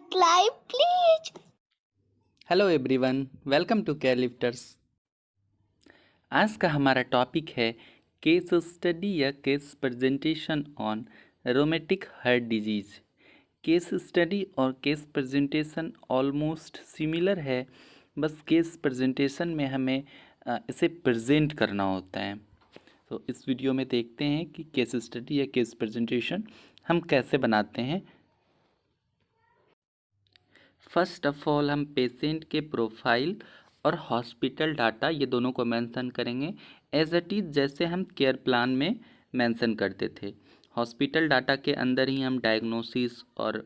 Subscribe, please. Hello everyone, welcome to Care Lifters. आज का हमारा टॉपिक है केस स्टडी या case presentation on rheumatic heart disease. Case study और case presentation almost similar है, बस केस प्रेजेंटेशन में हमें इसे प्रेजेंट करना होता है। तो इस वीडियो में देखते हैं कि केस स्टडी या केस प्रेजेंटेशन हम कैसे बनाते हैं। फर्स्ट ऑफ ऑल हम पेशेंट के प्रोफाइल और हॉस्पिटल डाटा ये दोनों को मेंशन करेंगे एज इट इज़, जैसे हम केयर प्लान में मेंशन करते थे। हॉस्पिटल डाटा के अंदर ही हम डायग्नोसिस और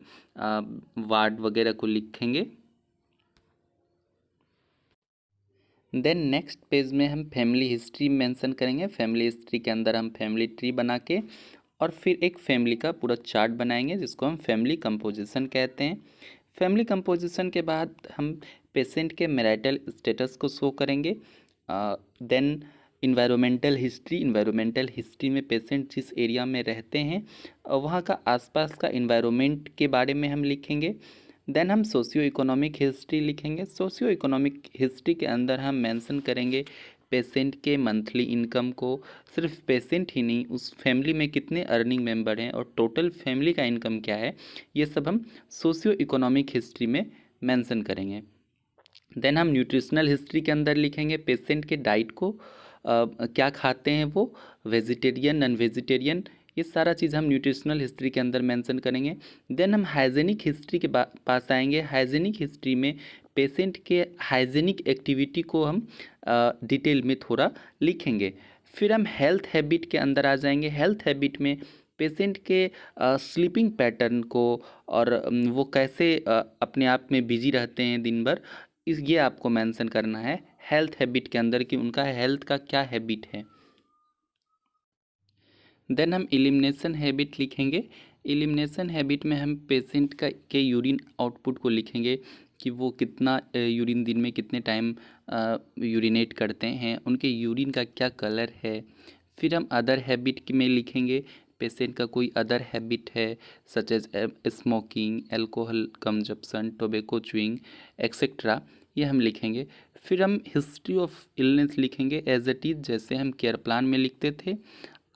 वार्ड वगैरह को लिखेंगे। देन नेक्स्ट पेज में हम फैमिली हिस्ट्री मेंशन करेंगे। फैमिली हिस्ट्री के अंदर हम फैमिली ट्री बना के और फिर एक फैमिली का पूरा चार्ट बनाएंगे जिसको हम फैमिली कंपोजिशन कहते हैं। फैमिली कंपोजिशन के बाद हम पेशेंट के मैरिटल स्टेटस को शो करेंगे। देन इन्वायरमेंटल हिस्ट्री में पेशेंट जिस एरिया में रहते हैं वहाँ का आसपास का इन्वायरमेंट के बारे में हम लिखेंगे। देन हम सोशियो इकोनॉमिक हिस्ट्री लिखेंगे। सोशियो इकोनॉमिक हिस्ट्री के अंदर हम मेंशन करेंगे पेशेंट के मंथली इनकम को, सिर्फ पेशेंट ही नहीं, उस फैमिली में कितने अर्निंग मेंबर हैं और टोटल फैमिली का इनकम क्या है, ये सब हम सोशियो इकोनॉमिक हिस्ट्री में मेंशन करेंगे। देन हम न्यूट्रिशनल हिस्ट्री के अंदर लिखेंगे पेशेंट के डाइट को, क्या खाते हैं वो, वेजिटेरियन नॉन वेजिटेरियन, ये सारा चीज़ हम न्यूट्रिशनल हिस्ट्री के अंदर मेंशन करेंगे। देन हम हाइजेनिक हिस्ट्री के पास आएंगे। हाइजेनिक हिस्ट्री में पेशेंट के हाइजेनिक एक्टिविटी को हम डिटेल में थोड़ा लिखेंगे। फिर हम हेल्थ हैबिट के अंदर आ जाएंगे। हेल्थ हैबिट में पेशेंट के स्लीपिंग पैटर्न को और वो कैसे अपने आप में बिजी रहते हैं दिन भर, ये आपको मेंशन करना है हेल्थ हैबिट के अंदर कि उनका हेल्थ का क्या हैबिट है। देन हम एलिमिनेशन हैबिट लिखेंगे। एलिमिनेशन हैबिट में हम पेशेंट का के यूरिन आउटपुट को लिखेंगे कि वो कितना यूरिन दिन में कितने टाइम यूरिनेट करते हैं, उनके यूरिन का क्या कलर है। फिर हम अदर हैबिट में लिखेंगे पेशेंट का कोई अदर हैबिट है such as smoking, alcohol consumption, tobacco chewing etcetera, ये हम लिखेंगे। फिर हम हिस्ट्री ऑफ इलनेस लिखेंगे एज इट इज़, जैसे हम केयर प्लान में लिखते थे।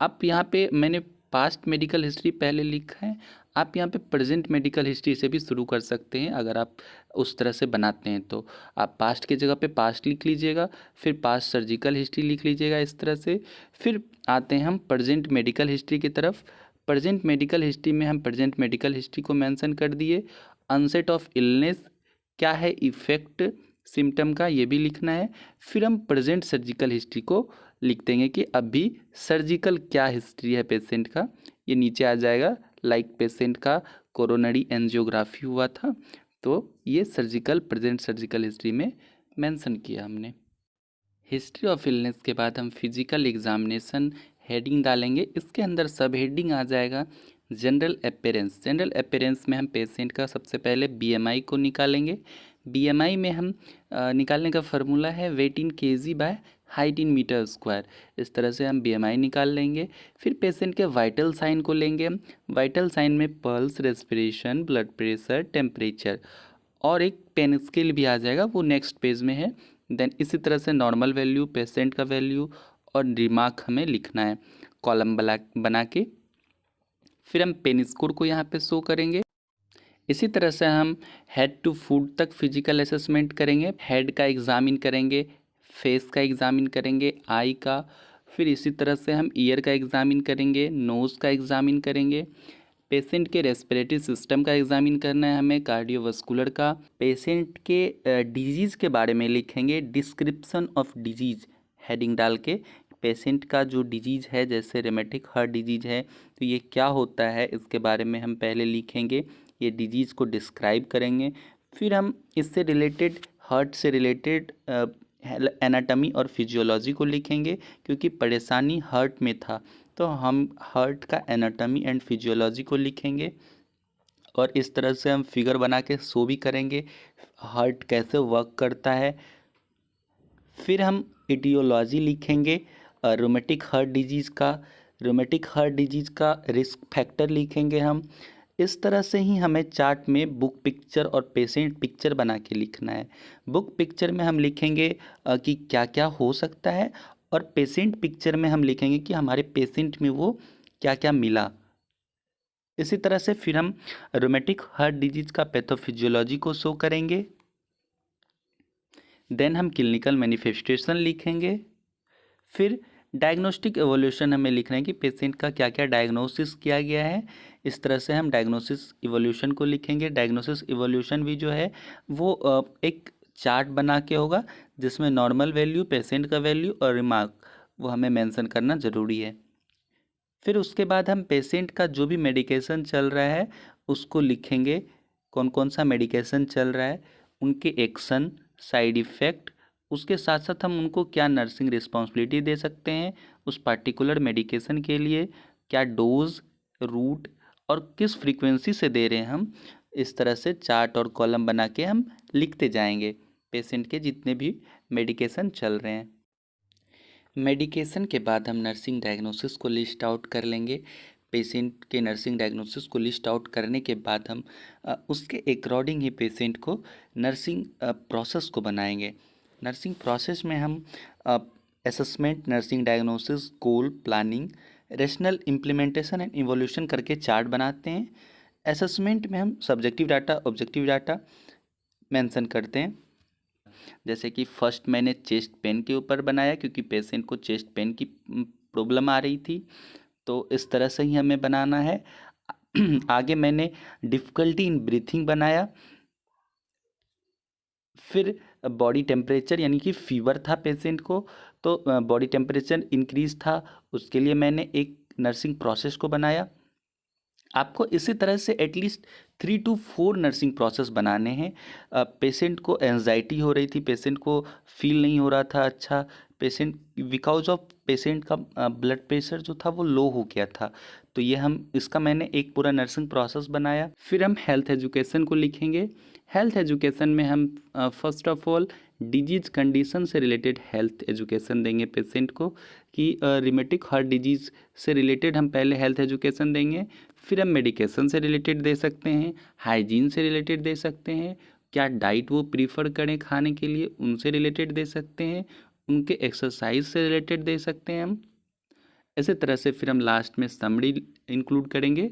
आप यहाँ पे मैंने पास्ट मेडिकल हिस्ट्री पहले लिखा है, आप यहाँ पे प्रेजेंट मेडिकल हिस्ट्री से भी शुरू कर सकते हैं। अगर आप उस तरह से बनाते हैं तो आप पास्ट के जगह पे पास्ट लिख लीजिएगा, फिर पास्ट सर्जिकल हिस्ट्री लिख लीजिएगा इस तरह से। फिर आते हैं हम प्रेजेंट मेडिकल हिस्ट्री की तरफ। प्रेजेंट मेडिकल हिस्ट्री में हम प्रेजेंट मेडिकल हिस्ट्री को मेंशन कर दिए। अनसेट ऑफ इलनेस क्या है, इफेक्ट सिम्टम का, ये भी लिखना है। फिर हम प्रेजेंट सर्जिकल हिस्ट्री को लिख देंगे कि अभी सर्जिकल क्या हिस्ट्री है पेशेंट का, ये नीचे आ जाएगा। लाइक पेशेंट का कोरोनरी एंजियोग्राफी हुआ था तो ये सर्जिकल प्रेजेंट सर्जिकल हिस्ट्री में मेंशन किया हमने। हिस्ट्री ऑफ इलनेस के बाद हम फिजिकल एग्जामिनेशन हेडिंग डालेंगे। इसके अंदर सब हेडिंग आ जाएगा जनरल अपेरेंस। जनरल अपेरेंस में हम पेशेंट का सबसे पहले बीएमआई को निकालेंगे। बीएमआई में हम निकालने का फार्मूला है weight in kg by height in metre square. इस तरह से हम बीएमआई निकाल लेंगे। फिर पेशेंट के वाइटल साइन को लेंगे हम। वाइटल साइन में pulse, respiration, blood pressure, temperature और एक पेन स्केल भी आ जाएगा, वो नेक्स्ट पेज में है। देन इसी तरह से नॉर्मल वैल्यू, पेशेंट का वैल्यू और रिमार्क हमें लिखना है कॉलम बना के। फिर हम पेन स्कोर को यहाँ पे शो करेंगे। इसी तरह से हम हेड टू फुट तक फिजिकल असेसमेंट करेंगे। हेड का एग्जामिन करेंगे, फेस का एग्जामिन करेंगे, आई का। फिर इसी तरह से हम ईयर का एग्जामिन करेंगे, नोज़ का एग्जामिन करेंगे। पेशेंट के रेस्पिरेटरी सिस्टम का एग्जामिन करना है हमें, कार्डियोवास्कुलर का। पेशेंट के डिजीज़ के बारे में लिखेंगे, डिस्क्रिप्शन ऑफ डिजीज़ हेडिंग डाल के। पेशेंट का जो डिजीज़ है जैसे रेमेटिक हार्ट डिजीज़ है तो ये क्या होता है इसके बारे में हम पहले लिखेंगे, ये डिजीज़ को डिस्क्राइब करेंगे। फिर हम इससे रिलेटेड हार्ट से रिलेटेड एनाटमी और फिजियोलॉजी को लिखेंगे, क्योंकि परेशानी हार्ट में था तो हम हार्ट का एनाटमी एंड फिजियोलॉजी को लिखेंगे। और इस तरह से हम फिगर बना के शो भी करेंगे हार्ट कैसे वर्क करता है। फिर हम इटियोलॉजी लिखेंगे रोमेटिक हार्ट डिजीज़ का। रोमेटिक हार्ट डिजीज़ का रिस्क फैक्टर लिखेंगे हम। इस तरह से ही हमें चार्ट में बुक पिक्चर और पेशेंट पिक्चर बना के लिखना है। बुक पिक्चर में हम लिखेंगे कि क्या क्या हो सकता है, और पेशेंट पिक्चर में हम लिखेंगे कि हमारे पेशेंट में वो क्या क्या मिला। इसी तरह से फिर हम रोमेटिक हार्ट डिजीज का पैथोफिजियोलॉजी को शो करेंगे। देन हम क्लिनिकल मैनिफेस्टेशन लिखेंगे। फिर डायग्नोस्टिक एवोल्यूशन हमें लिखना है कि पेशेंट का क्या क्या डायग्नोसिस किया गया है। इस तरह से हम डायग्नोसिस इवोल्यूशन को लिखेंगे। डायग्नोसिस इवोल्यूशन भी जो है वो एक चार्ट बना के होगा, जिसमें नॉर्मल वैल्यू, पेशेंट का वैल्यू और रिमार्क वो हमें मेंशन करना ज़रूरी है। फिर उसके बाद हम पेशेंट का जो भी मेडिकेशन चल रहा है उसको लिखेंगे, कौन कौन सा मेडिकेशन चल रहा है, उनके एक्शन, साइड इफ़ेक्ट, उसके साथ साथ हम उनको क्या नर्सिंग रिस्पॉन्सिबिलिटी दे सकते हैं उस पार्टिकुलर मेडिकेशन के लिए, क्या डोज, रूट और किस फ्रीक्वेंसी से दे रहे हैं हम। इस तरह से चार्ट और कॉलम बना के हम लिखते जाएंगे पेशेंट के जितने भी मेडिकेशन चल रहे हैं। मेडिकेशन के बाद हम नर्सिंग डायग्नोसिस को लिस्ट आउट कर लेंगे। पेशेंट के नर्सिंग डायग्नोसिस को लिस्ट आउट करने के बाद हम उसके अकॉर्डिंग ही पेशेंट को नर्सिंग प्रोसेस को बनाएंगे। नर्सिंग प्रोसेस में हम assessment, nursing diagnosis, goal, planning, rational implementation and evolution करके चार्ट बनाते हैं। असेसमेंट में हम subjective data, objective data mention करते हैं। जैसे कि फर्स्ट मैंने चेस्ट पेन के ऊपर बनाया, क्योंकि पेशेंट को चेस्ट पेन की प्रॉब्लम आ रही थी, तो इस तरह से ही हमें बनाना है। आगे मैंने डिफ़िकल्टी इन ब्रीथिंग बनाया। फिर बॉडी टेम्परेचर, यानी कि फीवर था पेशेंट को, तो बॉडी टेम्परेचर इंक्रीज था, उसके लिए मैंने एक नर्सिंग प्रोसेस को बनाया। आपको इसी तरह से एटलीस्ट 3 to 4 नर्सिंग प्रोसेस बनाने हैं। पेशेंट को एंजाइटी हो रही थी, पेशेंट को फील नहीं हो रहा था अच्छा, पेशेंट बिकॉज ऑफ पेशेंट का ब्लड प्रेशर जो था वो लो हो गया था, तो ये हम इसका मैंने एक पूरा नर्सिंग प्रोसेस बनाया। फिर हम हेल्थ एजुकेशन को लिखेंगे। हेल्थ एजुकेशन में हम first of all disease condition से रिलेटेड हेल्थ एजुकेशन देंगे पेशेंट को, कि रिमेटिक हार्ट डिजीज़ से रिलेटेड हम पहले हेल्थ एजुकेशन देंगे। फिर हम मेडिकेशन से रिलेटेड दे सकते हैं, हाइजीन से रिलेटेड दे सकते हैं, क्या डाइट वो प्रीफर करें खाने के लिए उनसे रिलेटेड दे सकते हैं, उनके एक्सरसाइज से रिलेटेड दे सकते हैं हम। इसी तरह से फिर हम लास्ट में समरी इंक्लूड करेंगे